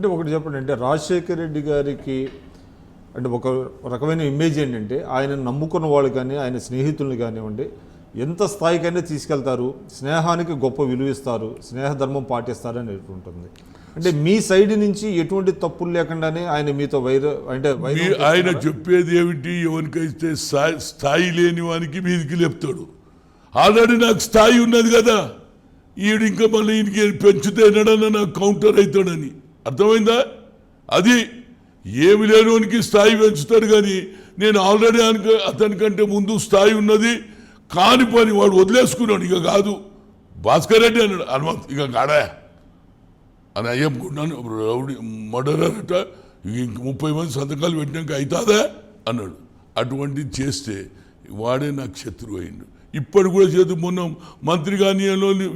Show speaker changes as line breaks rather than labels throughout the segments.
అంటే ఒకటి చెప్పండి, అంటే రాజశేఖర రెడ్డి గారికి అంటే ఒక రకమైన ఇమేజ్ ఏంటంటే ఆయన నమ్ముకున్న వాళ్ళు కానీ ఆయన స్నేహితుల్ని కానివ్వండి ఎంత స్థాయికైనా తీసుకెళ్తారు, స్నేహానికి గొప్ప విలువ ఇస్తారు, స్నేహధర్మం పాటిస్తారు అని ఉంటుంది. అంటే మీ సైడ్ నుంచి ఎటువంటి తప్పులు లేకుండానే ఆయన మీతో
ఆయన చెప్పేది ఏమిటి, ఎవరికైతే స్థాయి లేని వానికి మీదికి లేపుతాడు. ఆల్రెడీ నాకు స్థాయి ఉన్నది కదా, ఈడు ఇంకా మళ్ళీ ఈయనకి పెంచుతే ఎన్నడన్నా నాకు కౌంటర్ అవుతాడని అర్థమైందా? అది ఏమి లేనివానికి స్థాయి పెంచుతాడు, కానీ నేను ఆల్రెడీ అతనికంటే ముందు స్థాయి ఉన్నది కాని పని వాడు వదిలేసుకున్నాడు. ఇక కాదు భాస్కర్ రెడ్డి అన్నాడు, హనుమంత్ ఇక కాడా అని అయ్యనుకున్నాను, రౌడీ మర్డరర్ అట, ఇంక 30 మంది సంతకాలు పెట్టినాక అవుతుందా అన్నాడు. అటువంటిది చేస్తే వాడే నాకు శత్రువు అయిండు. ఇప్పటి కూడా చేతు మొన్న మంత్రి కానీ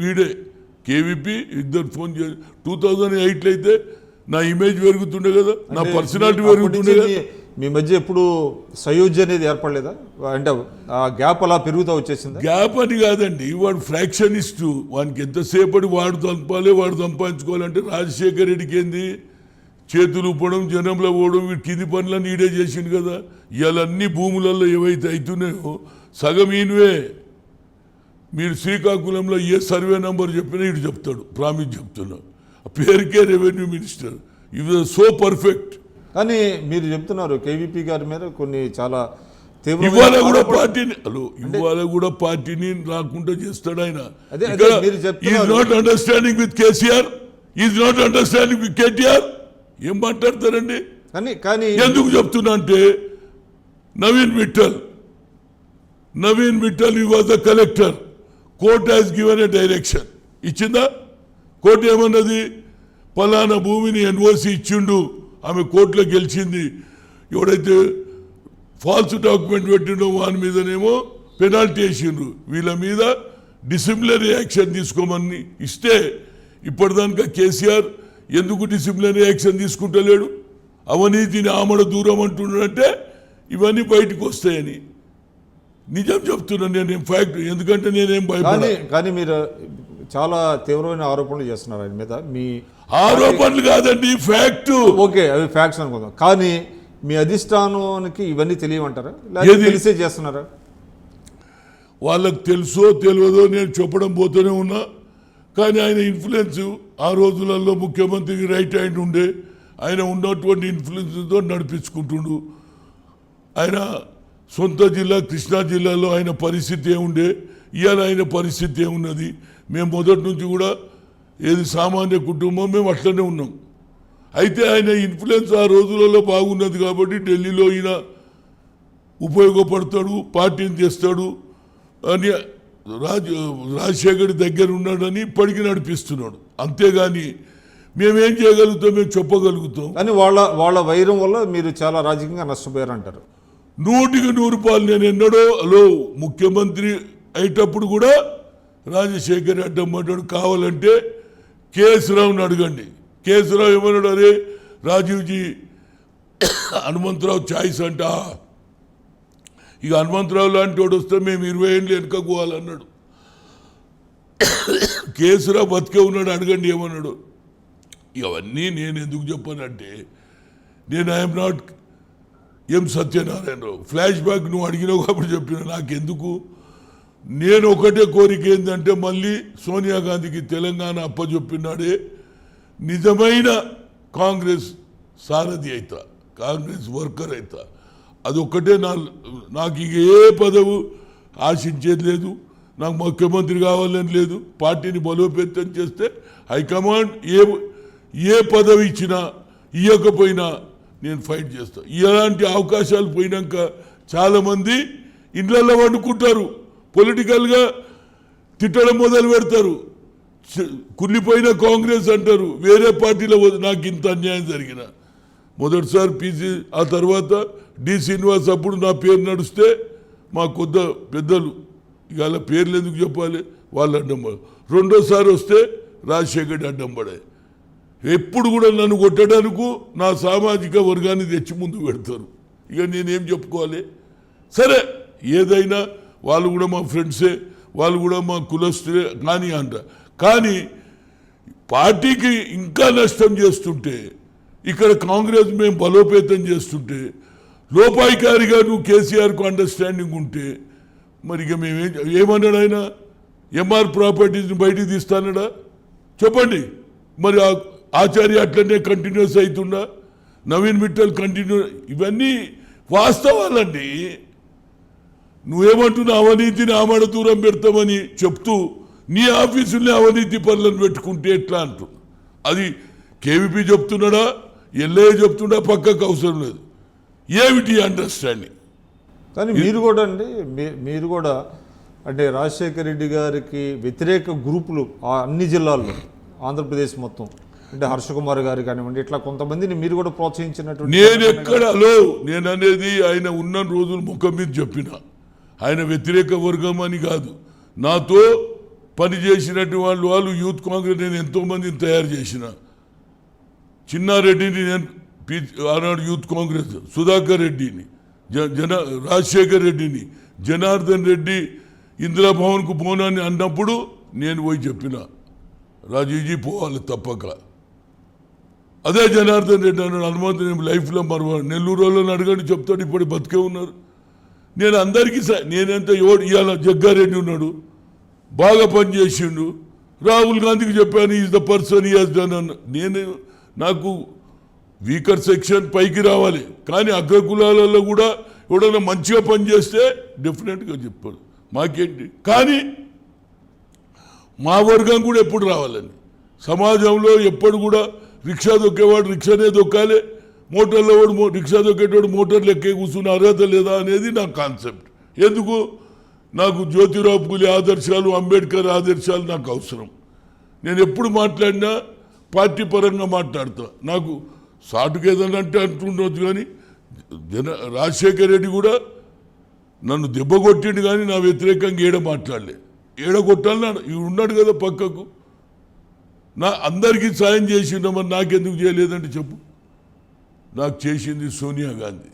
వీడే కేవీపీ ఇద్దరు ఫోన్ చేసి 2008లో అయితే నా ఇమేజ్ పెరుగుతుండే కదా, నా పర్సనాలిటీ పెరుగుతుండే కదా.
మీ మధ్య ఎప్పుడు సయోధ్య అనేది ఏర్పడలేదా? అంటే ఆ గ్యాప్ అలా పెరుగుతూ వచ్చేసింది.
గ్యాప్ అని కాదండి, వాడు ఫ్రాక్షనిస్టు, వానికి ఎంతసేపటి వాడు చంపాలి వాడు సంపాదించుకోవాలంటే. రాజశేఖర రెడ్డికి ఏంది చేతులు ఊపడం జనంలో పోవడం వీటి కింది పనులన్నీ ఈడే చేసిండు కదా. ఇవాళన్నీ భూములలో ఏవైతే అవుతున్నాయో సగం ఈయనవే. మీరు శ్రీకాకుళంలో ఏ సర్వే నెంబర్ చెప్పినా ఇటు చెప్తాడు, ప్రామిస్ చెప్తున్నా, పేరుకే revenue minister. It was so perfect.
కానీ మీరు చెప్తున్నారు కేవీపీ గారి మీద కొన్ని చాలా
ఇవాళ కూడా పార్టీని రాకుండా చేస్తాడు ఆయన. Is not understanding with KCR, is not understanding with KTR. ఏం మాట్లాడతారండి?
కానీ
ఎందుకు చెప్తున్నా అంటే Naveen Mittal he was the collector. Court has given a direction. ఇచ్చిందా? కోర్టు ఏమన్నది? పలానా భూమిని ఎన్ఓసి ఇచ్చిండు, ఆమె కోర్టులో గెలిచింది. ఎవడైతే ఫాల్స్ డాక్యుమెంట్ పెట్టిండో వాని మీదనేమో పెనాల్టీ వేసిండ్రు, వీళ్ళ మీద డిసిప్లినరీ యాక్షన్ తీసుకోమని ఇస్తే ఇప్పటిదాకా కేసీఆర్ ఎందుకు డిసిప్లినరీ యాక్షన్ తీసుకుంటలేడు? అవినీతిని ఆమడ దూరం అంటున్నాడంటే ఇవన్నీ బయటకు వస్తాయని నిజం చెప్తున్నాను నేను, ఫ్యాక్ట్. ఎందుకంటే నేనేం భయపడాలి.
కానీ మీరు చాలా తీవ్రమైన ఆరోపణలు చేస్తున్నారు ఆయన మీద. మీ
ఆరోపణలు కాదండి, ఫ్యాక్ట్.
ఓకే, అవి ఫ్యాక్ట్స్ అనుకుందాం. కానీ మీ అధిష్టానానికి ఇవన్నీ తెలియమంటారా, తెలిసే చేస్తున్నారా?
వాళ్ళకి తెలుసో తెలియదో నేను చెప్పడం పోతూనే ఉన్నా. కానీ ఆయన ఇన్ఫ్లుయెన్స్ ఆ రోజులలో ముఖ్యమంత్రికి రైట్ హ్యాండ్ ఉండే, ఆయన ఉన్నటువంటి ఇన్ఫ్లుయెన్స్తో నడిపించుకుంటుండు. ఆయన సొంత జిల్లా కృష్ణా జిల్లాలో ఆయన పరిస్థితి ఏముండే, ఇవాళ ఆయన పరిస్థితి ఏమున్నది? మేము మొదటి నుంచి కూడా ఏది సామాన్య కుటుంబం, మేము అట్లనే ఉన్నాం. అయితే ఆయన ఇన్ఫ్లుయెన్స్ ఆ రోజులలో బాగున్నది కాబట్టి ఢిల్లీలో ఈయన ఉపయోగపడతాడు, పార్టీని చేస్తాడు అని రాజశేఖర్ దగ్గర ఉన్నాడని ఇప్పటికీ నడిపిస్తున్నాడు. అంతేగాని మేమేం చేయగలుగుతాం, మేము చెప్పగలుగుతాం.
కానీ వాళ్ళ వైరం వల్ల మీరు చాలా రాజకీయంగా నష్టపోయారంటారు.
100% నేను ఎన్నడో ముఖ్యమంత్రి అయ్యేటప్పుడు కూడా రాజశేఖర్ అడ్డమంటాడు. కావాలంటే కేసీరావుని అడగండి. కేసీరావు ఏమన్నాడు? అరే రాజీవ్జీ హనుమంతరావు ఛాయిస్ అంట, ఇక హనుమంతరావు లాంటి వాడు వస్తే మేము 20 ఏళ్ళు వెనుకపోవాలన్నాడు. కేసీరావు బతికే ఉన్నాడు, అడగండి ఏమన్నాడు. ఇవన్నీ నేను ఎందుకు చెప్పానంటే నేను I'm not M Satyanarayana Rao. Flash back నువ్వు అడిగినావు కాబట్టి చెప్పిన. నాకెందుకు, నేను ఒకటే కోరిక ఏంటంటే మళ్ళీ సోనియా గాంధీకి తెలంగాణ అప్పచెప్పినాడే నిజమైన కాంగ్రెస్ సారథి అవుతా, కాంగ్రెస్ వర్కర్ అవుతా. అదొక్కటే నాకు ఇక ఏ పదవి ఆశించేది లేదు. నాకు ముఖ్యమంత్రి కావాలని లేదు. పార్టీని బలోపేతం చేస్తే హైకమాండ్ ఏ పదవి ఇచ్చినా ఇవ్వకపోయినా నేను ఫైట్ చేస్తాను. ఇలాంటి అవకాశాలు పోయినాక చాలామంది ఇండ్లలో వండుకుంటారు, పొలిటికల్గా తిట్టడం మొదలు పెడతారు. కుళ్ళిపోయిన కాంగ్రెస్ అంటారు, వేరే పార్టీలో నాకు ఇంత అన్యాయం జరిగిన. మొదటిసారి పీసీ, ఆ తర్వాత డి శ్రీనివాస్, అప్పుడు నా పేరు నడిస్తే మా కొద్ద పెద్దలు ఇక అలా పేర్లు ఎందుకు చెప్పాలి, వాళ్ళు అడ్డం పడ. రెండోసారి వస్తే రాజశేఖర్ అడ్డం పడాయి. ఎప్పుడు కూడా నన్ను కొట్టడానికి నా సామాజిక వర్గాన్ని తెచ్చి ముందు పెడతారు. ఇక నేనేం చెప్పుకోవాలి? సరే, ఏదైనా వాళ్ళు కూడా మా ఫ్రెండ్సే, వాళ్ళు కూడా మా కులస్తులే కానీ అంట. కానీ పార్టీకి ఇంకా నష్టం చేస్తుంటే ఇక్కడ కాంగ్రెస్ మేము బలోపేతం చేస్తుంటే లోపాయికారిగా నువ్వు కేసీఆర్కు అండర్స్టాండింగ్ ఉంటే మరి ఇక మేము ఏమన్నాడు ఆయన ఎంఆర్ ప్రాపర్టీస్ని బయటికి తీస్తానడా చెప్పండి. మరి ఆచార్య అట్లనే కంటిన్యూస్ అవుతుందా, నవీన్ మిట్టల్ కంటిన్యూ, ఇవన్నీ వాస్తవాలండి. నువ్వేమంటున్నావు అవినీతిని ఆమడ దూరం పెడతామని చెప్తూ నీ ఆఫీసుల్ని అవినీతి పనులను పెట్టుకుంటే ఎట్లా అంటున్నా. అది కేవీపీ చెప్తున్నాడా ఎల్ఐ చెప్తున్నా పక్కకు అవసరం లేదు. ఏమిటి అండర్స్టాండింగ్?
కానీ మీరు కూడా అండి మీరు కూడా అంటే రాజశేఖర రెడ్డి గారికి వ్యతిరేక గ్రూపులు అన్ని జిల్లాల్లో ఆంధ్రప్రదేశ్ మొత్తం అంటే హర్షకుమార్ గారు కానివ్వండి ఇట్లా కొంతమందిని మీరు కూడా ప్రోత్సహించినట్టు
నేను ఎక్కడలో నేను అనేది ఆయన ఉన్న రోజులు ముఖం మీద చెప్పిన ఆయన వ్యతిరేక వర్గం అని కాదు. నాతో పనిచేసినట్టు వాళ్ళు యూత్ కాంగ్రెస్ నేను ఎంతోమందిని తయారు చేసిన. చిన్నారెడ్డిని నేను ఆనాడు యూత్ కాంగ్రెస్, సుధాకర్ రెడ్డిని, రాజశేఖర్ రెడ్డిని, జనార్దన్ రెడ్డి ఇందిరాభవన్కు పోనని అన్నప్పుడు నేను పోయి చెప్పిన రాజీజీ పోవాలి తప్పక. అదే జనార్దన్ రెడ్డి అన్నాడు హనుమంతు నేను లైఫ్లో మరవ నెల్లూరు వాళ్ళని అడగండి చెప్తాడు ఇప్పుడు బతికే ఉన్నారు. నేను అందరికీ నేనెంత ఇవాళ జగ్గారెడ్డి ఉన్నాడు బాగా పనిచేసిండు, రాహుల్ గాంధీకి చెప్పాను ఈజ్ ద పర్సన్ ఈ హాజ్ డన్ అన్న. నేను నాకు వీకర్ సెక్షన్ పైకి రావాలి కానీ అగ్రకులాలలో కూడా ఎవడైనా మంచిగా పనిచేస్తే డెఫినెట్గా చెప్పాడు మాకేంటి. కానీ మా వర్గం కూడా ఎప్పుడు రావాలని సమాజంలో ఎప్పుడు కూడా రిక్షా దొక్కేవాడు రిక్షానే దొక్కాలి, మోటార్లో వాడు రిక్షా దొక్కేటోడు మోటార్లు ఎక్కే కూర్చున్న అర్హత లేదా అనేది నా కాన్సెప్ట్. ఎందుకు నాకు జ్యోతిరావు పూలే ఆదర్శాలు అంబేద్కర్ ఆదర్శాలు నాకు అవసరం. నేను ఎప్పుడు మాట్లాడినా పార్టీ పరంగా మాట్లాడతా. నాకు సాటుకు ఏదన్నా అంటే అంటుండొచ్చు కానీ రాజశేఖర రెడ్డి కూడా నన్ను దెబ్బ కొట్టిండు కానీ నా వ్యతిరేకంగా ఏడ మాట్లాడలే. ఏడ కొట్టాలన్నా ఉన్నాడు కదా పక్కకు. నా అందరికీ సాయం చేసిండు మరి నాకెందుకు చేయలేదంటే చెప్పు. నాకు చేసింది సోనియా గాంధీ.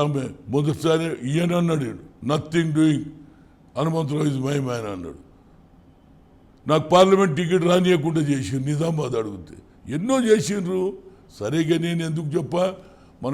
ఆమె మొదటిసారి ఈయన అన్నాడు nothing doing Hanumantha Rao is my man అన్నాడు. నాకు పార్లమెంట్ టికెట్ రానియకుండా చేసిండ్రు నిజామాబాద్ అడిగితే. ఎన్నో చేసిండ్రు. సరిగా నేను ఎందుకు చెప్పా మన